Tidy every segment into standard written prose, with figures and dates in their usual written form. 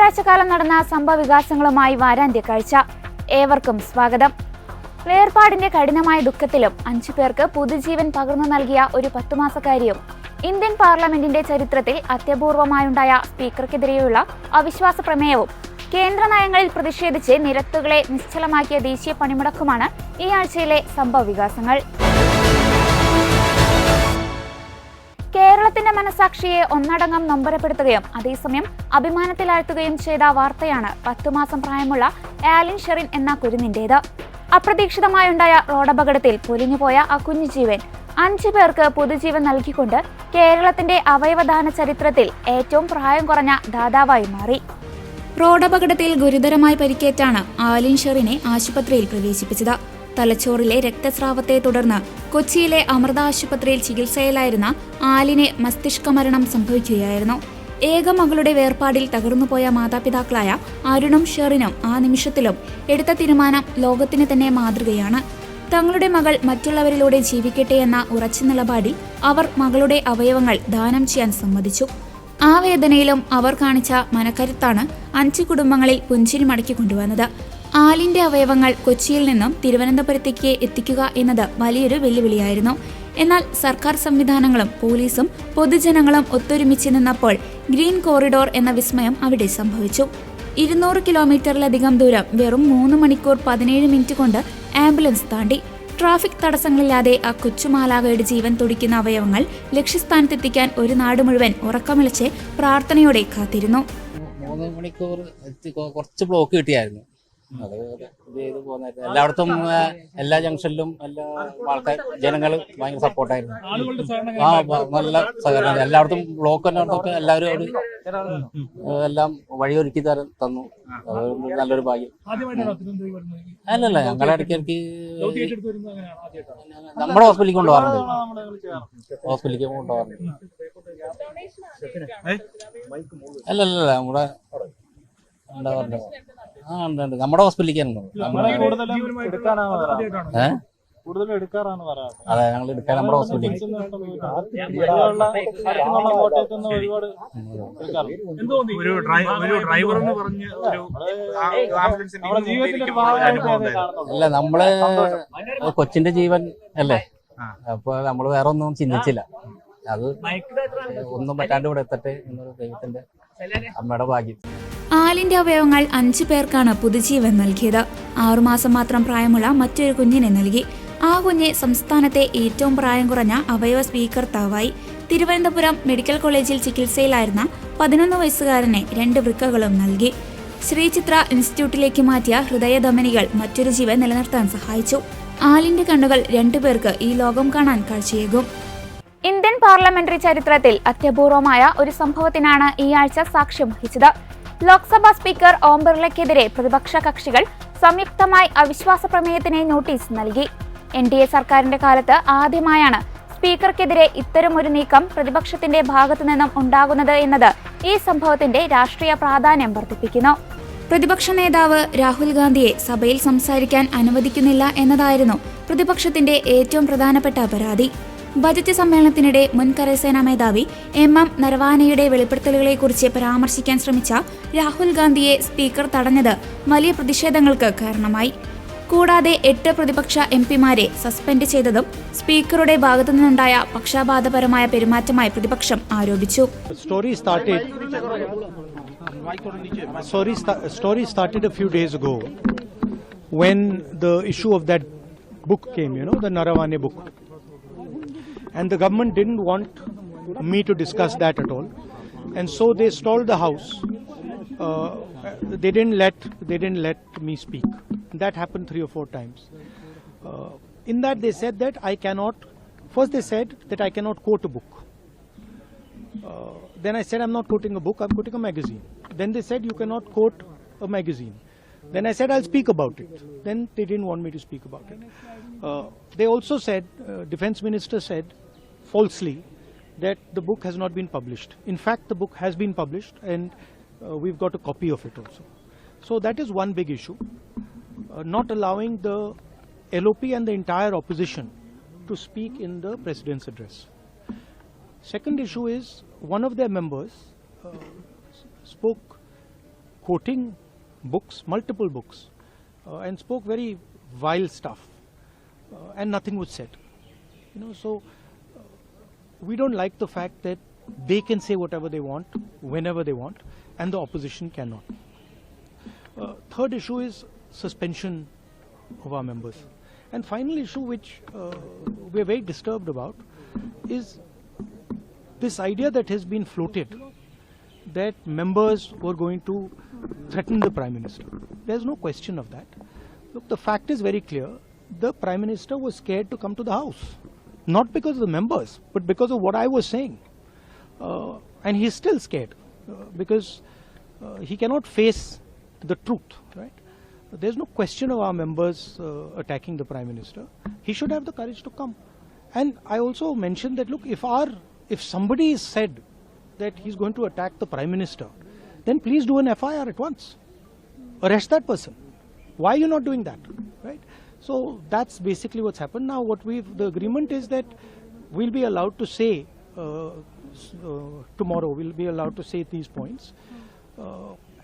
ഒരാഴ്ചക്കാലം നടന്ന സംഭവവികാസങ്ങളുമായി വാരാന്ത്യക്കാഴ്ച. ഏവർക്കും സ്വാഗതം. വേർപാടിന്റെ കഠിനമായ ദുഃഖത്തിലും 5 പേർക്ക് പുതുജീവൻ പകർന്നു നൽകിയ ഒരു 10 മാസക്കാരിയും ഇന്ത്യൻ പാർലമെന്റിന്റെ ചരിത്രത്തിൽ അത്യപൂർവമായുണ്ടായ സ്പീക്കർക്കെതിരെയുള്ള അവിശ്വാസ പ്രമേയവും കേന്ദ്ര നയങ്ങളിൽ പ്രതിഷേധിച്ച് നിരത്തുകളെ നിശ്ചലമാക്കിയ ദേശീയ പണിമുടക്കുമാണ് ഈ ആഴ്ചയിലെ സംഭവവികാസങ്ങൾ. കേരളത്തിന്റെ മനസാക്ഷിയെ ഒന്നടങ്കം നൊമ്പരപ്പെടുത്തുകയും അതേസമയം അഭിമാനത്തിലാഴ്ത്തുകയും ചെയ്ത വാർത്തയാണ് 10 മാസം പ്രായമുള്ള ആലിൻ ഷെറിൻ എന്ന കുരുന്നിന്റേത്. അപ്രതീക്ഷിതമായുണ്ടായ റോഡപകടത്തിൽ പൊലിഞ്ഞുപോയ ആ കുഞ്ഞുജീവൻ 5 പേർക്ക് പുതുജീവൻ നൽകിക്കൊണ്ട് കേരളത്തിന്റെ അവയവദാന ചരിത്രത്തിൽ ഏറ്റവും പ്രായം കുറഞ്ഞ ദാതാവായി മാറി. റോഡപകടത്തിൽ ഗുരുതരമായി പരിക്കേറ്റാണ് ആലിൻ ഷെറിനെ ആശുപത്രിയിൽ പ്രവേശിപ്പിച്ചത്. തലച്ചോറിലെ രക്തസ്രാവത്തെ തുടർന്ന് കൊച്ചിയിലെ അമൃത ആശുപത്രിയിൽ ചികിത്സയിലായിരുന്ന ആലിനെ മസ്തിഷ്ക മരണം സംഭവിക്കുകയായിരുന്നു. ഏക മകളുടെ വേർപാടിൽ തകർന്നുപോയ മാതാപിതാക്കളായ അരുണും ഷെറിനും ആ നിമിഷത്തിലും എടുത്ത തീരുമാനം ലോകത്തിന് തന്നെ മാതൃകയാണ്. തങ്ങളുടെ മകൾ മറ്റുള്ളവരിലൂടെ ജീവിക്കട്ടെ എന്ന ഉറച്ച നിലപാടിൽ അവർ മകളുടെ അവയവങ്ങൾ ദാനം ചെയ്യാൻ സമ്മതിച്ചു. ആ വേദനയിലും അവർ കാണിച്ച മനക്കരുത്താണ് 5 കുടുംബങ്ങളിൽ പുഞ്ചിരി മടക്കി കൊണ്ടുവന്നത്. ആലിന്റെ അവയവങ്ങൾ കൊച്ചിയിൽ നിന്നും തിരുവനന്തപുരത്തേക്ക് എത്തിക്കുക എന്നത് വലിയൊരു വെല്ലുവിളിയായിരുന്നു. എന്നാൽ സർക്കാർ സംവിധാനങ്ങളും പോലീസും പൊതുജനങ്ങളും ഒത്തൊരുമിച്ച് നിന്നപ്പോൾ ഗ്രീൻ കോറിഡോർ എന്ന വിസ്മയം അവിടെ സംഭവിച്ചു. 200 കിലോമീറ്ററിലധികം ദൂരം വെറും 3 മണിക്കൂർ 17 മിനിറ്റ് കൊണ്ട് ആംബുലൻസ് താണ്ടി. ട്രാഫിക് തടസ്സങ്ങളില്ലാതെ ആ കൊച്ചുമാലാകയുടെ ജീവൻ തുടിക്കുന്ന അവയവങ്ങൾ ലക്ഷ്യസ്ഥാനത്തെത്തിക്കാൻ ഒരു നാട് മുഴുവൻ ഉറക്കമിളച്ച് പ്രാർത്ഥനയോടെ കാത്തിരുന്നു. 3 മണിക്കൂർ കുറച്ച് ബ്ലോക്ക് കിട്ടിയായിരുന്നു. അത് എല്ലായിടത്തും എല്ലാ ജംഗ്ഷനിലും എല്ലാ ആൾക്കാർ ജനങ്ങൾ ഭയങ്കര സപ്പോർട്ടായിരുന്നു. നല്ല സഹകരണം. എല്ലായിടത്തും ബ്ലോക്ക് തന്നെ എല്ലാവരും എല്ലാം വഴിയൊരുക്കി തന്നു. അതുകൊണ്ട് നല്ലൊരു ഭാഗ്യം. അല്ലല്ല, ഞങ്ങളെ ഇടയ്ക്കിടയ്ക്ക് നമ്മുടെ ഹോസ്പിറ്റലിലേക്ക് കൊണ്ടുപോകാറുണ്ട്. അല്ലല്ല, നമ്മുടെ ഉണ്ട് നമ്മുടെ ഹോസ്പിറ്റലിലേക്കാണല്ലോ. അതെ, ഞങ്ങൾ എടുക്കാൻ നമ്മുടെ ഹോസ്പിറ്റലിലേക്ക്. അല്ല, നമ്മള് കൊച്ചിന്റെ ജീവൻ അല്ലേ, അപ്പൊ നമ്മള് വേറെ ഒന്നും ചിന്തിച്ചില്ല. അത് ഒന്നും പറ്റാണ്ട് ഇവിടെ എത്തട്ടെ എന്നൊരു ദൈവത്തിന്റെ അമ്മയുടെ ഭാഗ്യം. ആലിന്റെ അവയവങ്ങൾ 5 പേർക്കാണ് പുതുജീവൻ നൽകിയത്. 6 മാസം മാത്രം പ്രായമുള്ള മറ്റൊരു കുഞ്ഞിനെ നൽകി. ആ കുഞ്ഞ് സംസ്ഥാനത്തെ ഏറ്റവും പ്രായം കുറഞ്ഞ അവയവ സ്വീകർത്താവായി. തിരുവനന്തപുരം മെഡിക്കൽ കോളേജിൽ ചികിത്സയിലായിരുന്ന 11 വയസ്സുകാരനെ 2 വൃക്കകളും നൽകി. ശ്രീചിത്ര ഇൻസ്റ്റിറ്റ്യൂട്ടിലേക്ക് മാറ്റിയ ഹൃദയധമനികൾ മറ്റൊരു ജീവൻ നിലനിർത്താൻ സഹായിച്ചു. ആലിന്റെ കണ്ണുകൾ 2 പേർക്ക് ഈ ലോകം കാണാൻ കാഴ്ചയേകും. ഇന്ത്യൻ പാർലമെന്ററി ചരിത്രത്തിൽ അത്യപൂർവമായ ഒരു സംഭവത്തിനാണ് ഈ ആഴ്ച സാക്ഷ്യം വഹിച്ചത്. ലോക്സഭാ സ്പീക്കർ ഓം ബിർളയ്ക്കെതിരെ പ്രതിപക്ഷ കക്ഷികൾ സംയുക്തമായി അവിശ്വാസ പ്രമേയത്തിന് നോട്ടീസ് നൽകി. NDA സർക്കാരിന്റെ കാലത്ത് ആദ്യമായാണ് സ്പീക്കർക്കെതിരെ ഇത്തരമൊരു നീക്കം പ്രതിപക്ഷത്തിന്റെ ഭാഗത്തു നിന്നും ഉണ്ടാകുന്നത് എന്നത് ഈ സംഭവത്തിന്റെ രാഷ്ട്രീയ പ്രാധാന്യം വർദ്ധിപ്പിക്കുന്നു. പ്രതിപക്ഷ നേതാവ് രാഹുൽ ഗാന്ധിയെ സഭയിൽ സംസാരിക്കാൻ അനുവദിക്കുന്നില്ല എന്നതായിരുന്നു പ്രതിപക്ഷത്തിന്റെ ഏറ്റവും പ്രധാനപ്പെട്ട പരാതി. ബജറ്റ് സമ്മേളനത്തിനിടെ മുൻ കരസേനാ മേധാവി MM നരവാനെയുടെ വെളിപ്പെടുത്തലുകളെക്കുറിച്ച് പരാമർശിക്കാൻ ശ്രമിച്ച രാഹുൽ ഗാന്ധിയെ സ്പീക്കർ തടഞ്ഞത് വലിയ പ്രതിഷേധങ്ങൾക്ക് കാരണമായി. കൂടാതെ 8 പ്രതിപക്ഷ MPമാരെ സസ്പെൻഡ് ചെയ്തതും സ്പീക്കറുടെ ഭാഗത്തുനിന്നുണ്ടായ പക്ഷപാതപരമായ പെരുമാറ്റമായി പ്രതിപക്ഷം ആരോപിച്ചു. Story started a few days ago when the issue of that book came, the Naravane book. And the government didn't want me to discuss that at all, and so they stalled the house. They didn't let me speak. That happened 3 or 4 times. In that they said that I cannot. First they said that I cannot quote a book. Then I said I'm not quoting a book. I'm quoting a magazine. Then they said you cannot quote a magazine. Then I said I'll speak about it. Then they didn't want me to speak about it. They also said, Defense Minister said falsely that the book has not been published. In fact, the book has been published, and we've got a copy of it also. So that is one big issue, not allowing the LOP and the entire opposition to speak in the President's address. Second issue is one of their members spoke quoting books, multiple books, and spoke very vile stuff, and nothing was said. So we don't like the fact that they can say whatever they want, whenever they want, and the opposition cannot. Third issue is suspension of our members. And final issue which we are very disturbed about is this idea that has been floated that members were going to threaten the Prime Minister. There's no question of that. Look, the fact is very clear. The Prime Minister was scared to come to the House. Not because of the members, but because of what I was saying. And he's still scared because he cannot face the truth, right? There's no question of our members attacking the Prime Minister. He should have the courage to come. And I also mentioned that, look, if somebody is said that he's going to attack the Prime Minister, then please do an FIR at once. Arrest that person. Why are you not doing that, right? So that's basically what's happened. Now the agreement is that we'll be allowed to say, tomorrow we'll be allowed to say these points,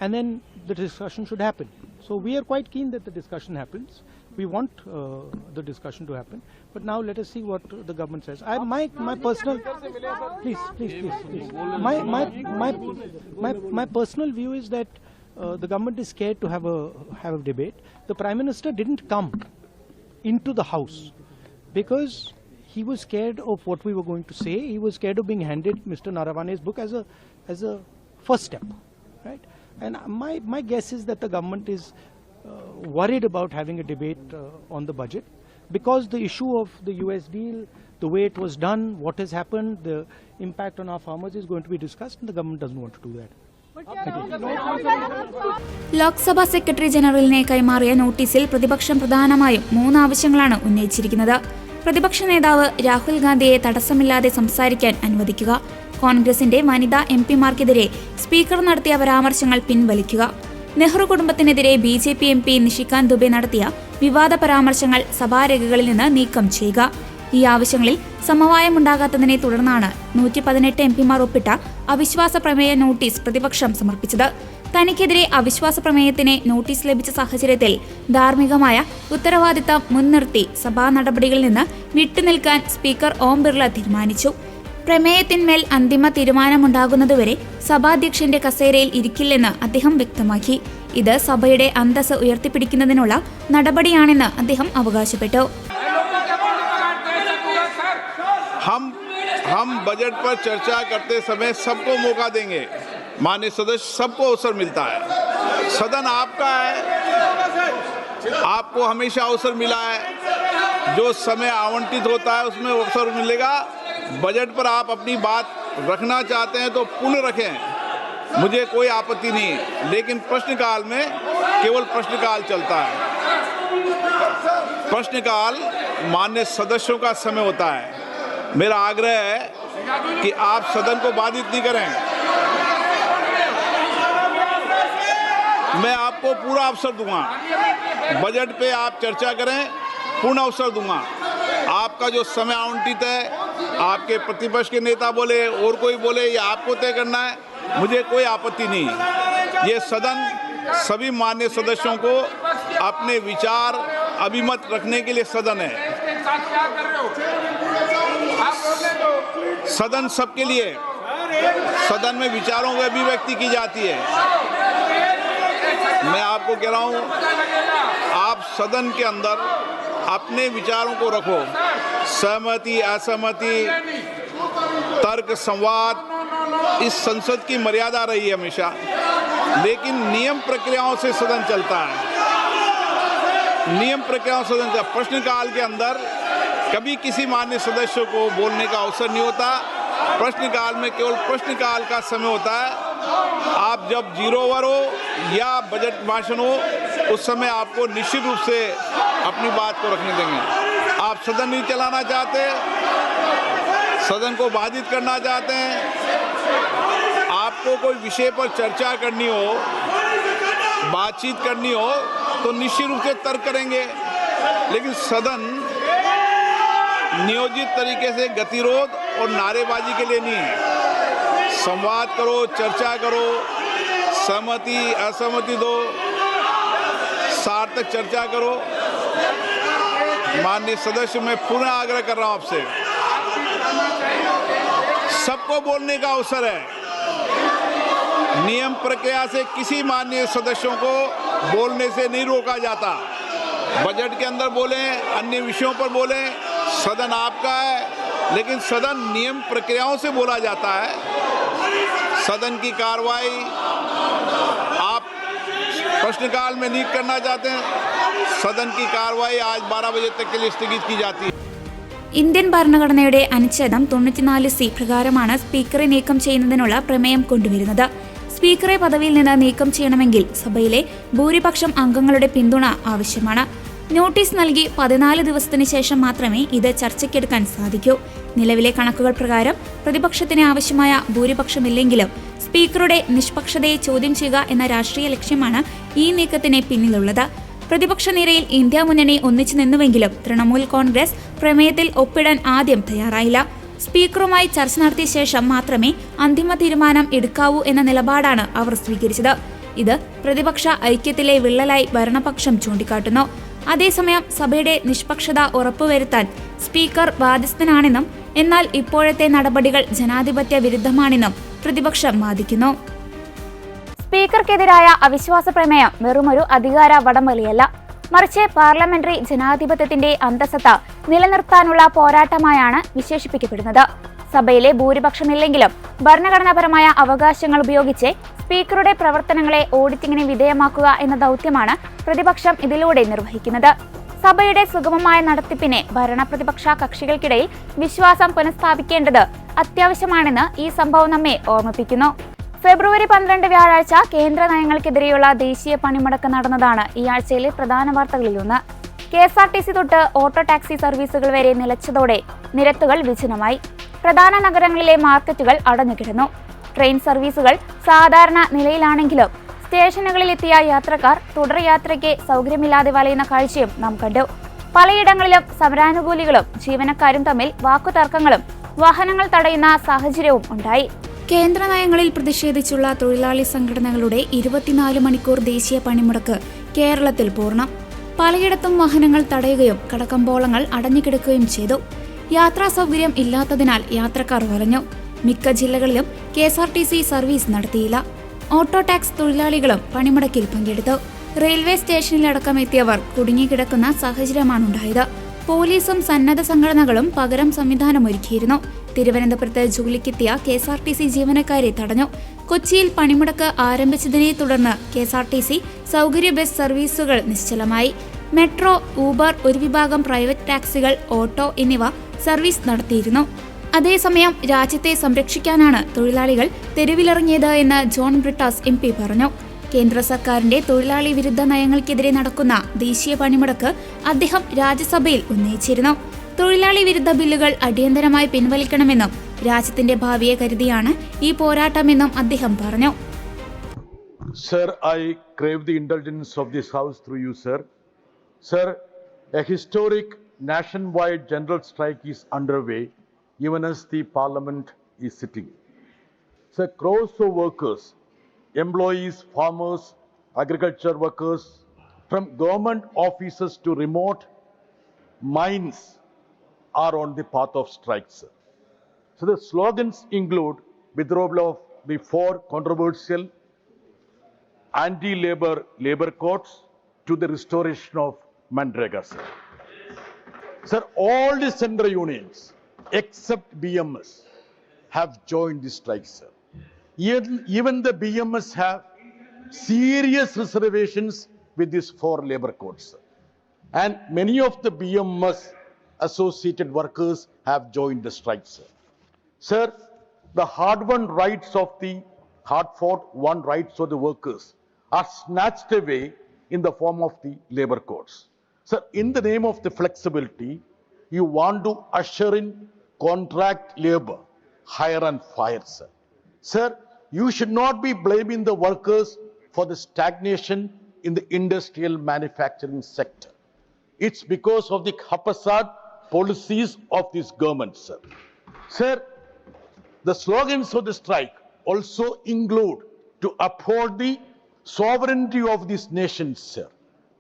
and then the discussion should happen. So we are quite keen that the discussion happens. We want the discussion to happen. But now let us see what the government says. My personal, please. My personal view is that the government is scared to have a debate. The Prime Minister didn't come into the House because he was scared of what we were going to say. He was scared of being handed Mr. Naravane's book as a first step, right? And my guess is that the government is worried about having a debate on the budget because the issue of the US deal, the way it was done, what has happened, the impact on our farmers is going to be discussed, and the government doesn't want to do that. Lok Sabha secretary ജനറലിനെ കൈമാറിയ നോട്ടീസിൽ പ്രതിപക്ഷം പ്രധാനമായും 3 ആവശ്യങ്ങളാണ് ഉന്നയിച്ചിരിക്കുന്നത്. പ്രതിപക്ഷ നേതാവ് രാഹുൽ ഗാന്ധിയെ തടസ്സമില്ലാതെ സംസാരിക്കാൻ അനുവദിക്കുക, കോൺഗ്രസിന്റെ വനിതാ എംപിമാർക്കെതിരെ സ്പീക്കർ നടത്തിയ പരാമർശങ്ങൾ പിൻവലിക്കുക, നെഹ്റു കുടുംബത്തിനെതിരെ BJP MP നിഷികാന്ത് ദുബെ നടത്തിയ വിവാദ പരാമർശങ്ങൾ സഭാരേഖകളിൽ നിന്ന് നീക്കം ചെയ്യുക. ഈ ആവശ്യങ്ങളിൽ സമവായമുണ്ടാകാത്തതിനെ തുടർന്നാണ് 118 എംപിമാർ ഒപ്പിട്ട അവിശ്വാസ പ്രമേയ നോട്ടീസ് പ്രതിപക്ഷം സമർപ്പിച്ചത്. തനിക്കെതിരെ അവിശ്വാസ പ്രമേയത്തിന് നോട്ടീസ് ലഭിച്ച സാഹചര്യത്തിൽ ധാർമ്മികമായ ഉത്തരവാദിത്തം മുൻനിർത്തി സഭാ നടപടികളിൽ നിന്ന് വിട്ടുനിൽക്കാൻ സ്പീക്കർ ഓം ബിർള തീരുമാനിച്ചു. പ്രമേയത്തിന്മേൽ അന്തിമ തീരുമാനമുണ്ടാകുന്നതുവരെ സഭാധ്യക്ഷന്റെ കസേരയിൽ ഇരിക്കില്ലെന്ന് അദ്ദേഹം വ്യക്തമാക്കി. ഇത് സഭയുടെ അന്തസ്സ് ഉയർത്തിപ്പിടിക്കുന്നതിനുള്ള നടപടിയാണെന്ന് അദ്ദേഹം അവകാശപ്പെട്ടു. हम बजट पर चर्चा करते समय सबको मौका देंगे, माननीय सदस्य, सबको अवसर मिलता है. सदन आपका है, आपको हमेशा अवसर मिला है. जो समय आवंटित होता है उसमें अवसर मिलेगा. बजट पर आप अपनी बात रखना चाहते हैं तो पूर्ण रखें, मुझे कोई आपत्ति नहीं है. लेकिन प्रश्नकाल में केवल प्रश्नकाल चलता है. प्रश्नकाल माननीय सदस्यों का समय होता है. मेरा आग्रह है कि आप सदन को बाधित नहीं करें. मैं आपको पूरा अवसर दूंगा. बजट पे आप चर्चा करें, पूर्ण अवसर दूंगा. आपका जो समय आवंटित है, आपके प्रतिपक्ष के नेता बोले और कोई बोले, ये आपको तय करना है, मुझे कोई आपत्ति नहीं. ये सदन सभी माननीय सदस्यों को अपने विचार अभिमत रखने के लिए सदन है. सदन सबके लिए, सदन में विचारों की अभिव्यक्ति की जाती है. मैं आपको कह रहा हूं, आप सदन के अंदर अपने विचारों को रखो. सहमति, असहमति, तर्क, संवाद, इस संसद की मर्यादा रही है हमेशा. लेकिन नियम प्रक्रियाओं से सदन चलता है. नियम प्रक्रियाओं से सदन चलता है. प्रश्नकाल के अंदर कभी किसी मान्य सदस्य को बोलने का अवसर नहीं होता. प्रश्नकाल में केवल प्रश्नकाल का समय होता है. आप जब 0 ओवर हो या बजट भाषण हो, उस समय आपको निश्चित रूप से अपनी बात को रखने देंगे. आप सदन नहीं चलाना चाहते, सदन को बाधित करना चाहते हैं, आपको कोई विषय पर चर्चा करनी हो, बातचीत करनी हो, तो निश्चित रूप से तर्क करेंगे. लेकिन सदन नियोजित तरीके से गतिरोध और नारेबाजी के लिए नहीं है. संवाद करो, चर्चा करो, सहमति असहमति दो, सार्थक चर्चा करो। माननीय सदस्य, मैं पुनः आग्रह कर रहा हूं आपसे, सबको बोलने का अवसर है। नियम प्रक्रिया से किसी माननीय सदस्यों को बोलने से नहीं रोका जाता। बजट के अंदर बोलें, अन्य विषयों पर बोलें, सदन आपका है, लेकिन सदन नियम प्रक्रियाओं से बोला जाता है। सदन की कार्रवाई आप प्रश्नकाल में नहीं करना चाहते हैं, सदन की कार्रवाई आज 12 बजे तक के लिए स्थगित की जाती है। ഇന്ത്യൻ ഭരണഘടനയുടെ അനുച്ഛേദം 94C പ്രകാരമാണ് സ്പീക്കറെ നീക്കം ചെയ്യുന്നതിനുള്ള പ്രമേയം കൊണ്ടുവരുന്നത്. സ്പീക്കറെ പദവിയിൽ നിന്ന് നീക്കം ചെയ്യണമെങ്കിൽ സഭയിലെ ഭൂരിപക്ഷം അംഗങ്ങളുടെ പിന്തുണ ആവശ്യമാണ്. നോട്ടീസ് നൽകി 14 ദിവസത്തിന് ശേഷം മാത്രമേ ഇത് ചർച്ചയ്ക്കെടുക്കാൻ സാധിക്കൂ. നിലവിലെ കണക്കുകൾ പ്രകാരം പ്രതിപക്ഷത്തിന് ആവശ്യമായ ഭൂരിപക്ഷമില്ലെങ്കിലും സ്പീക്കറുടെ നിഷ്പക്ഷതയെ ചോദ്യം ചെയ്യുക എന്ന രാഷ്ട്രീയ ലക്ഷ്യമാണ് ഈ നീക്കത്തിന് പിന്നിലുള്ളത്. പ്രതിപക്ഷ നിരയിൽ ഇന്ത്യ മുന്നണി ഒന്നിച്ചു നിന്നുവെങ്കിലും തൃണമൂൽ കോൺഗ്രസ് പ്രമേയത്തിൽ ഒപ്പിടാൻ ആദ്യം തയ്യാറായില്ല. സ്പീക്കറുമായി ചർച്ച നടത്തിയ ശേഷം മാത്രമേ അന്തിമ തീരുമാനം എടുക്കാവൂ എന്ന നിലപാടാണ് അവർ സ്വീകരിച്ചത്. ഇത് പ്രതിപക്ഷ ഐക്യത്തിലെ വിള്ളലായി ഭരണപക്ഷം ചൂണ്ടിക്കാട്ടുന്നു. അതേസമയം സഭയുടെ നിഷ്പക്ഷത ഉറപ്പുവരുത്താൻ സ്പീക്കർ ബാധ്യസ്ഥനാണെന്നും എന്നാൽ ഇപ്പോഴത്തെ നടപടികൾ ജനാധിപത്യ വിരുദ്ധമാണെന്നും പ്രതിപക്ഷം വാദിക്കുന്നു. സ്പീക്കർക്കെതിരായ അവിശ്വാസ പ്രമേയം വെറുമൊരു അധികാര വടംവലിയല്ല, മറിച്ച് പാർലമെന്ററി ജനാധിപത്യത്തിന്റെ അന്തസ്സത്ത നിലനിർത്താനുള്ള പോരാട്ടമായാണ് വിശേഷിപ്പിക്കപ്പെടുന്നത്. സഭയിലെ ഭൂരിപക്ഷമില്ലെങ്കിലും ഭരണഘടനാപരമായ അവകാശങ്ങൾ ഉപയോഗിച്ച് സ്പീക്കറുടെ പ്രവർത്തനങ്ങളെ ഓഡിറ്റിംഗിന് വിധേയമാക്കുക എന്ന ദൗത്യമാണ് പ്രതിപക്ഷം ഇതിലൂടെ നിർവഹിക്കുന്നത്. സഭയുടെ സുഗമമായ നടത്തിപ്പിനെ ഭരണപ്രതിപക്ഷ കക്ഷികൾക്കിടയിൽ വിശ്വാസം പുനഃസ്ഥാപിക്കേണ്ടത് അത്യാവശ്യമാണെന്ന് ഈ സംഭവം നമ്മെ ഓർമ്മിപ്പിക്കുന്നു. ഫെബ്രുവരി 12 വ്യാഴാഴ്ച കേന്ദ്ര നയങ്ങൾക്കെതിരെയുള്ള ദേശീയ പണിമുടക്ക് നടന്നതാണ് ഈ ആഴ്ചയിലെ പ്രധാന വാർത്തകളിലൊന്ന്. KSRTC തൊട്ട് ഓട്ടോ ടാക്സി സർവീസുകൾ വരെ നിലച്ചതോടെ നിരത്തുകൾ വിജനമായി. പ്രധാന നഗരങ്ങളിലെ മാർക്കറ്റുകൾ അടഞ്ഞുകിടന്നു. ട്രെയിൻ സർവീസുകൾ സാധാരണ നിലയിലാണെങ്കിലും സ്റ്റേഷനുകളിലെത്തിയ യാത്രക്കാർ തുടർ യാത്രയ്ക്ക് സൗകര്യമില്ലാതെ വലയുന്ന കാഴ്ചയും നാം കണ്ടു. പലയിടങ്ങളിലും സമരാനുകൂലികളും ജീവനക്കാരും തമ്മിൽ വാക്കുതർക്കങ്ങളും വാഹനങ്ങൾ തടയുന്ന സാഹചര്യവും ഉണ്ടായി. കേന്ദ്ര നയങ്ങളിൽ പ്രതിഷേധിച്ചുള്ള തൊഴിലാളി സംഘടനകളുടെ 24 മണിക്കൂർ ദേശീയ പണിമുടക്ക് കേരളത്തിൽ പൂർണ്ണം. പലയിടത്തും വാഹനങ്ങൾ തടയുകയും കടകമ്പോളങ്ങൾ അടഞ്ഞുകിടക്കുകയും ചെയ്തു. യാത്രാ സൗകര്യം ഇല്ലാത്തതിനാൽ യാത്രക്കാർ വലഞ്ഞു. മിക്ക ജില്ലകളിലും KSRTC സർവീസ് നടത്തിയില്ല. ഓട്ടോ ടാക്സ് തൊഴിലാളികളും പണിമുടക്കിൽ പങ്കെടുത്തു. റെയിൽവേ സ്റ്റേഷനിലടക്കം എത്തിയവർ കുടുങ്ങിക്കിടക്കുന്ന സാഹചര്യമാണുണ്ടായത്. പോലീസും സന്നദ്ധ സംഘടനകളും പകരം സംവിധാനമൊരുക്കിയിരുന്നു. തിരുവനന്തപുരത്ത് ജോലിക്കെത്തിയ KSRTC ജീവനക്കാരെ തടഞ്ഞു. കൊച്ചിയിൽ പണിമുടക്ക് ആരംഭിച്ചതിനെ തുടർന്ന് KSRTC സൗകര്യ ബസ് സർവീസുകൾ നിശ്ചലമായി. മെട്രോ, ഊബർ, ഒരു വിഭാഗം പ്രൈവറ്റ് ടാക്സികൾ, ഓട്ടോ എന്നിവ സർവീസ് നടത്തിയിരുന്നു. അതേസമയം രാജ്യത്തെ സംരക്ഷിക്കാനാണ് തൊഴിലാളികൾ തെരുവിലിറങ്ങിയത് എന്ന് ജോൺ ബ്രിട്ടാസ് MP പറഞ്ഞു. കേന്ദ്ര സർക്കാരിന്റെ തൊഴിലാളി വിരുദ്ധ നയങ്ങൾക്കെതിരെ നടക്കുന്ന ദേശീയ പണിമുടക്ക് അദ്ദേഹം രാജ്യസഭയിൽ ഉന്നയിച്ചിരുന്നു. തൊഴിലാളി വിരുദ്ധ ബില്ലുകൾ അടിയന്തരമായി പിൻവലിക്കണമെന്നും രാജ്യത്തിന്റെ ഭാവിയെ കരുതിയാണ് ഈ പോരാട്ടമെന്നും അദ്ദേഹം പറഞ്ഞു. Sir, I crave the indulgence of this House through you, sir. Sir, a historic nationwide general strike is underway, even as the Parliament is sitting. Sir, crores of workers, employees, farmers, agriculture workers, from government offices to remote mines are on the path of strike, sir. So the slogans include withdrawal of the 4 controversial anti-labor labor codes to the restoration of Manrega, sir. Sir, all the central unions except BMS have joined the strike, sir. Even the BMS have serious reservations with these 4 labor codes, sir. And many of the BMS associated workers have joined the strike, sir. Sir, the hard-won rights of the hard-fought-won rights of the workers are snatched away in the form of the labor codes. Sir, in the name of the flexibility, you want to usher in contract labor, hire and fire, sir. Sir, you should not be blaming the workers for the stagnation in the industrial manufacturing sector. It's because of the haphazard policies of this government, sir. Sir, the slogans of the strike also include to uphold the sovereignty of this nation, sir,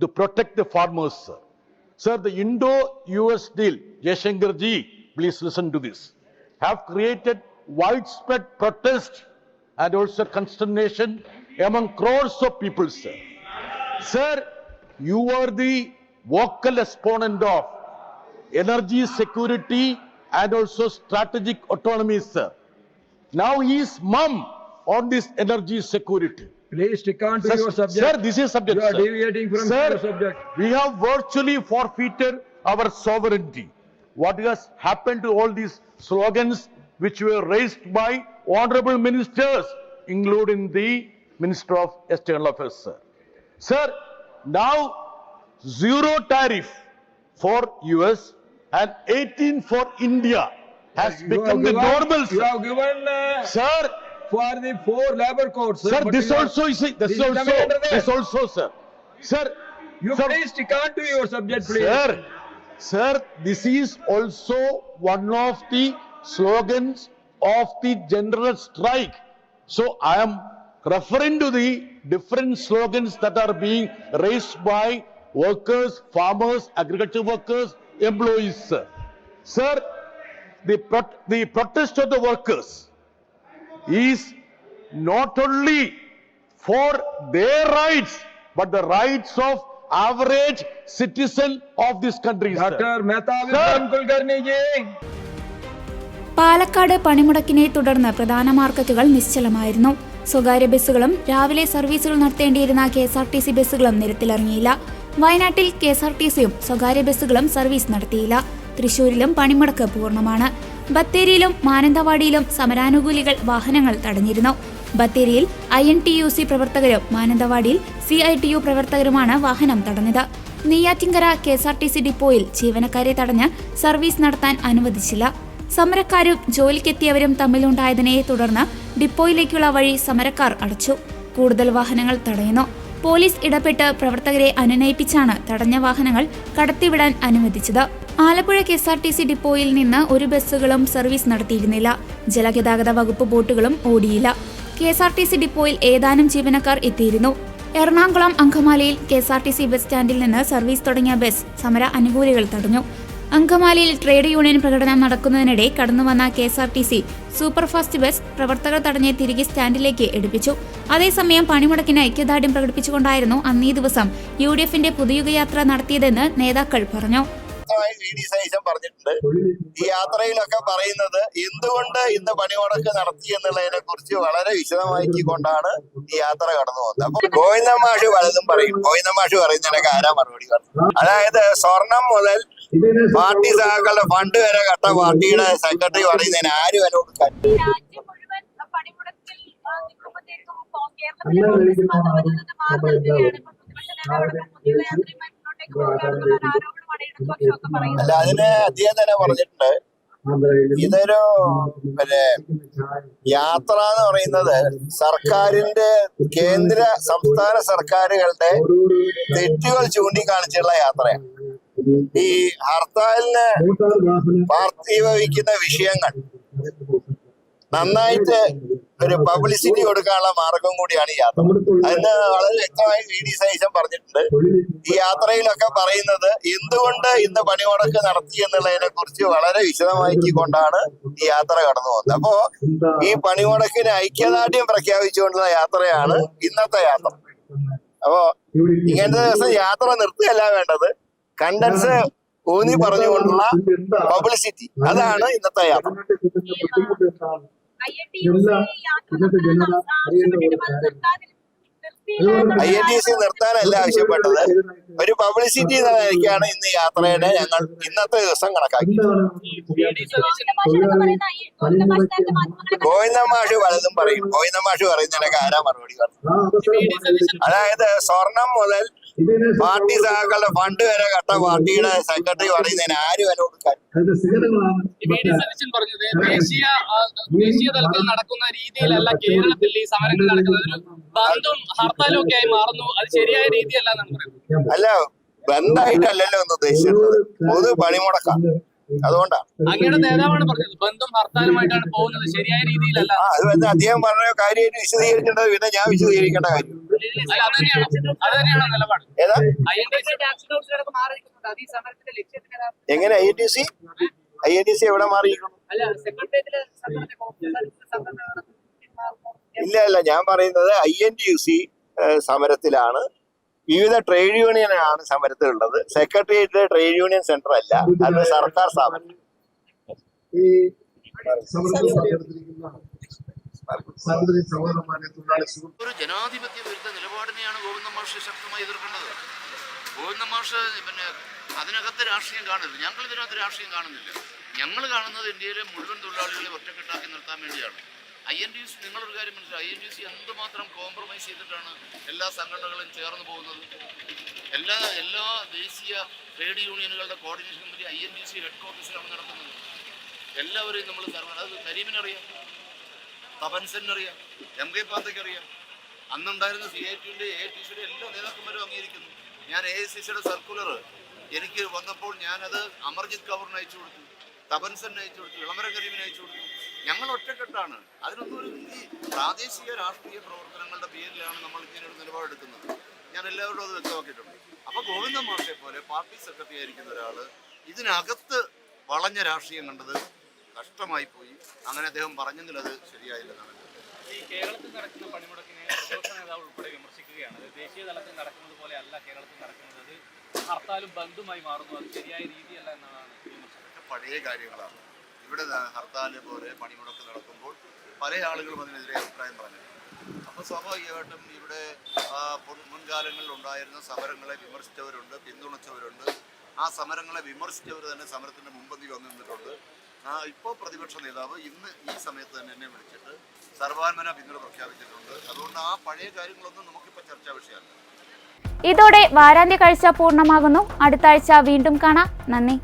to protect the farmers, sir. Sir, the Indo-US deal, Jaishankar ji, please listen to this, have created widespread protest and also consternation among crores of people, sir. Sir, you are the vocal exponent of energy security and also strategic autonomy, sir. Now he is mum on this energy security. Please stick on to your subject. Sir, this is subject, You are sir. deviating from your subject. We have virtually forfeited our sovereignty. What has happened to all these slogans which were raised by honorable ministers, including the Minister of External Affairs, sir? Sir, now zero tariff for US and 18 for India has become the normal, sir. You have given Sir, for the 4 labor codes. sir, but this you also is this also, sir. Sir, You sir, please stick on to your subject, please. Sir, this is also one of the slogans of the general strike. So I am referring to the different slogans that are being raised by workers, farmers, agriculture workers, employees, sir. Sir, the protest of the workers is not only for their rights, but the rights of average citizen of this country, sir. Dr. Mehta Vikram Kulkarni ji. Palakkad പണിമുടക്കിനെ തുടർന്ന് പ്രധാന മാർക്കറ്റുകൾ നിശ്ചലമായിരുന്നു. സ്വകാര്യ ബസ്സുകളും രാവിലെ സർവീസുകൾ നടത്തേണ്ടിയിരുന്ന KSRTC ബസ്സുകളും നിരത്തിലിറങ്ങിയില്ല. വയനാട്ടിൽ KSRTCയും സ്വകാര്യ ബസ്സുകളും സർവീസ് നടത്തിയില്ല. തൃശൂരിലും പണിമുടക്ക് പൂർണ്ണമാണ്. ബത്തേരിയിലും മാനന്തവാടിയിലും സമരാനുകൂലികൾ വാഹനങ്ങൾ തടഞ്ഞിരുന്നു. ബത്തേരിയിൽ INTUC പ്രവർത്തകരും മാനന്തവാടിയിൽ CITU പ്രവർത്തകരുമാണ് വാഹനം തടഞ്ഞത്. നെയ്യാറ്റിൻകര KSRTC ഡിപ്പോയിൽ ജീവനക്കാരെ തടഞ്ഞ് സർവീസ് നടത്താൻ അനുവദിച്ചില്ല. സമരക്കാരും ജോലിക്കെത്തിയവരും തമ്മിലുണ്ടായതിനെ തുടർന്ന് ഡിപ്പോയിലേക്കുള്ള വഴി സമരക്കാർ അടച്ചു. കൂടുതൽ വാഹനങ്ങൾ തടയുന്നു. പോലീസ് ഇടപെട്ട് പ്രവർത്തകരെ അനുനയിപ്പിച്ചാണ് തടഞ്ഞ വാഹനങ്ങൾ കടത്തിവിടാൻ അനുവദിച്ചത്. ആലപ്പുഴ KSRTC ഡിപ്പോയിൽ നിന്ന് ഒരു ബസ്സുകളും സർവീസ് നടത്തിയിരുന്നില്ല. ജലഗതാഗത വകുപ്പ് ബോട്ടുകളും ഓടിയില്ല. KSRTC ഡിപ്പോയിൽ ഏതാനും ജീവനക്കാർ എത്തിയിരുന്നു. എറണാകുളം അങ്കമാലിയിൽ KSRTC ബസ് സ്റ്റാൻഡിൽ നിന്ന് സർവീസ് തുടങ്ങിയ ബസ് സമര അനുകൂലികൾ തടഞ്ഞു. അങ്കമാലിയിൽ ട്രേഡ് യൂണിയൻ പ്രകടനം നടക്കുന്നതിനിടെ കടന്നുവന്ന KSRTC സൂപ്പർഫാസ്റ്റ് ബസ് പ്രവർത്തകർ തടഞ്ഞ് തിരികെ സ്റ്റാൻഡിലേക്ക് എടുപ്പിച്ചു. അതേസമയം പണിമുടക്കിന് ഐക്യദാർഢ്യം പ്രകടിപ്പിച്ചുകൊണ്ടായിരുന്നു അന്നീ ദിവസം UDFന്റെ പുതുയുഗയാത്ര നടത്തിയതെന്ന് നേതാക്കൾ പറഞ്ഞു. പറഞ്ഞിട്ടുണ്ട്. ഈ യാത്രയിലൊക്കെ പറയുന്നത് എന്തുകൊണ്ട് ഇന്ന് പണിമുടക്ക് നടത്തി എന്നുള്ളതിനെ കുറിച്ച് വളരെ വിശദമാക്കിക്കൊണ്ടാണ് ഈ യാത്ര കടന്നു പോകുന്നത്. അപ്പൊ ഗോവിന്ദമാഷ് പലതും പറയും. ഗോവിന്ദമാഷ് പറയുന്നതിനൊക്കെ ആരാ മറുപടി പറഞ്ഞു? അതായത് സ്വർണം മുതൽ പാർട്ടി സഹാക്കളുടെ ഫണ്ട് വരെ കട്ട പാർട്ടിയുടെ സെക്രട്ടറി പറയുന്നതിന് ആര് വില കൊടുക്കാൻ? അല്ല, അതിന് അദ്ദേഹം തന്നെ പറഞ്ഞിട്ടുണ്ട്, ഇതൊരു യാത്ര എന്ന് പറയുന്നത് സർക്കാരിന്റെ കേന്ദ്ര സംസ്ഥാന സർക്കാരുകളുടെ തെറ്റുകൾ ചൂണ്ടിക്കാണിച്ചുള്ള യാത്രയാണ്. ഈ ഹർത്താലിന് പാർട്ടി വഹിക്കുന്ന വിഷയങ്ങൾ നന്നായിട്ട് ഒരു പബ്ലിസിറ്റി കൊടുക്കാനുള്ള മാർഗം കൂടിയാണ് ഈ യാത്ര. അതിന് വളരെ വ്യക്തമായി VD സതീശൻ പറഞ്ഞിട്ടുണ്ട്. ഈ യാത്രയിലൊക്കെ പറയുന്നത് എന്തുകൊണ്ട് ഇന്ന് പണിമുടക്ക് നടത്തി എന്നുള്ളതിനെ കുറിച്ച് വളരെ വിശദമാക്കിക്കൊണ്ടാണ് ഈ യാത്ര കടന്നു പോകുന്നത്. അപ്പോ ഈ പണിമുടക്കിന് ഐക്യദാർഢ്യം പ്രഖ്യാപിച്ചുകൊണ്ടുള്ള യാത്രയാണ് ഇന്നത്തെ യാത്ര. അപ്പോ ഇങ്ങനത്തെ ദിവസം യാത്ര നിർത്തുകയല്ല വേണ്ടത്, കണ്ടൻസ് ഊന്നി പറഞ്ഞുകൊണ്ടുള്ള പബ്ലിസിറ്റി, അതാണ് ഇന്നത്തെ യാത്ര. INTC നിർത്താനല്ല ആവശ്യപ്പെട്ടത്, ഒരു പബ്ലിസിറ്റി എന്ന നിലയ്ക്കാണ് ഇന്ന് യാത്രയുടെ ഞങ്ങൾ ഇന്നത്തെ ദിവസം കണക്കാക്കിയത്. ഗോവിന്ദമാഷ് പലതും പറയും. ഗോവിന്ദമാഷ് പറയുന്നതിനൊക്കെ ആരാ മറുപടി പറഞ്ഞു? അതായത് സ്വർണം മുതൽ പാർട്ടി സഹാക്കളുടെ ഫണ്ട് വരെ കട്ട പാർട്ടിയുടെ സെക്രട്ടറി പറയുന്നതിന് ആര് വില കൊടുക്കാൻ? ദേശീയ തലത്തിൽ നടക്കുന്ന രീതിയിലല്ല കേരളത്തിൽ ഈ സമരങ്ങൾ നടക്കുന്നത്. ഒരു ബന്ധും ഹർത്താലും ഒക്കെ ആയി മാറുന്നു. അത് ശരിയായ രീതിയല്ല എന്നാണ് പറയുന്നത്. അല്ല, ബന്ധായിട്ടല്ലല്ലോ ഒന്ന് ഉദ്ദേശിച്ചിരുന്നത്, പൊതു പണിമുടക്കാം. അതുകൊണ്ടാണ്. അങ്ങയുടെ നേതാവാണ് പറഞ്ഞത് ബന്ധും ഹർത്താലുമായിട്ടാണ് പോകുന്നത്, ശരിയായ രീതിയിലല്ല. അത് തന്നെ അദ്ദേഹം പറഞ്ഞ കാര്യമായിട്ട് വിശദീകരിക്കേണ്ടത് പിന്നെ ഞാൻ വിശദീകരിക്കേണ്ട കാര്യം അല്ല, അത് തന്നെയാണോ നിലപാട്? ഏതാ എങ്ങനെ INTC എവിടെ മാറിയിരിക്കുന്നു? ഇല്ല, ഞാൻ പറയുന്നത് INTC സമരത്തിലാണ്. വിവിധ ട്രേഡ് യൂണിയനാണ് സമരത്തിലുള്ളത്. സെക്രട്ടേറിയറ്റ് ട്രേഡ് യൂണിയൻ സെന്റർ അല്ല, അത് സർക്കാർ സ്ഥാപനം. ഒരു ജനാധിപത്യ വിരുദ്ധ നിലപാടിനെയാണ് ഗോവിന്ദ മാഷ് ശക്തമായി എതിർക്കേണ്ടത്. ഗോവിന്ദ മാഷ് പിന്നെ അതിനകത്ത് രാഷ്ട്രീയം കാണരുത്. ഞങ്ങൾ ഇതിനകത്ത് രാഷ്ട്രീയം കാണുന്നില്ല. ഞങ്ങൾ കാണുന്നത് ഇന്ത്യയിലെ മുഴുവൻ തൊഴിലാളികളെ ഒറ്റക്കെട്ടാക്കി നിർത്താൻ വേണ്ടിയാണ്. INTC നിങ്ങളൊരു കാര്യം മനസ്സിലായി, INTC എന്തുമാത്രം കോംപ്രമൈസ് ചെയ്തിട്ടാണ് എല്ലാ സംഘടനകളും ചേർന്ന് പോകുന്നത്. എല്ലാ ദേശീയ ട്രേഡ് യൂണിയനുകളുടെ കോർഡിനേഷൻ കമ്മിറ്റി INTC ഹെഡ്ക്വാർട്ടേഴ്സിലാണ് നടക്കുന്നത്. എല്ലാവരെയും നമ്മൾ അത് കരീമിനറിയാം, തപൻസെന്നറിയാം, MK പാത്തയ്ക്ക് അറിയാം. അന്നുണ്ടായിരുന്ന CIT-യുടെ AITC-യുടെ എല്ലാ നേതാക്കന്മാരും അംഗീകരിക്കുന്നു. ഞാൻ AICC-യുടെ സർക്കുലർ എനിക്ക് വന്നപ്പോൾ ഞാനത് അമർജിത് കൗറിന് അയച്ചു കൊടുത്തു, തപൻസെന്ന് അയച്ചു കൊടുത്തു, ഇളമര കരീമിന് അയച്ചു കൊടുത്തു. ഞങ്ങൾ ഒറ്റക്കെട്ടാണ്. അതിനൊന്നും ഒരു പ്രാദേശിക രാഷ്ട്രീയ പ്രവർത്തനങ്ങളുടെ പേരിലാണ് നമ്മൾ ഇങ്ങനെയൊരു നിലപാടെടുക്കുന്നത്. ഞാൻ എല്ലാവരോടും അത് വ്യക്തമാക്കിയിട്ടുണ്ട്. അപ്പോൾ ഗോവിന്ദ മാഷെ പോലെ പാർട്ടി സെക്രട്ടറി ആയിരിക്കുന്ന ഒരാൾ ഇതിനകത്ത് വളഞ്ഞ രാഷ്ട്രീയം കണ്ടത് കഷ്ടമായി പോയി. അങ്ങനെ അദ്ദേഹം പറഞ്ഞെങ്കിൽ അത് ശരിയായില്ലെന്നാണ്. ഈ കേരളത്തിൽ നടക്കുന്ന പണിമുടക്കിനെ പ്രതിപക്ഷ നേതാവ് ഉൾപ്പെടെ വിമർശിക്കുകയാണ്. ദേശീയ തലത്തിൽ നടക്കുന്നത് പോലെ അല്ല കേരളത്തിൽ നടക്കുന്നത്, ഹർത്താലും ബന്ധുമായി മാറുന്നു, അത് ശരിയായ രീതിയല്ല എന്നാണ് വിമർശനം. പഴയ കാര്യങ്ങളാണ്. ഇവിടെ ഹർത്താൽ പോലെ പണിമുടക്ക് നടക്കുമ്പോൾ പല ആളുകളും അതിനെതിരെ അഭിപ്രായം പറഞ്ഞിട്ടുണ്ട്. അപ്പോൾ സ്വാഭാവികമായിട്ടും ഇവിടെ മുൻകാലങ്ങളിൽ ഉണ്ടായിരുന്ന സമരങ്ങളെ വിമർശിച്ചവരുണ്ട്, പിന്തുണച്ചവരുണ്ട്. ആ സമരങ്ങളെ വിമർശിച്ചവർ തന്നെ സമരത്തിന് മുമ്പന്തി വന്നു നിന്നിട്ടുണ്ട്. ഇപ്പോൾ പ്രതിപക്ഷ നേതാവ് ഇന്ന് ഈ സമയത്ത് തന്നെ എന്നെ വിളിച്ചിട്ട് സർവാത്മന പിന്തുണ പ്രഖ്യാപിച്ചിട്ടുണ്ട്. അതുകൊണ്ട് ആ പഴയ കാര്യങ്ങളൊന്നും നമുക്കിപ്പോൾ ചർച്ചാ വിഷയമല്ല. ഇതോടെ വാരാന്ത്യ കാഴ്ച പൂർണ്ണമാകുന്നു. അടുത്ത ആഴ്ച വീണ്ടും കാണാം. നന്ദി.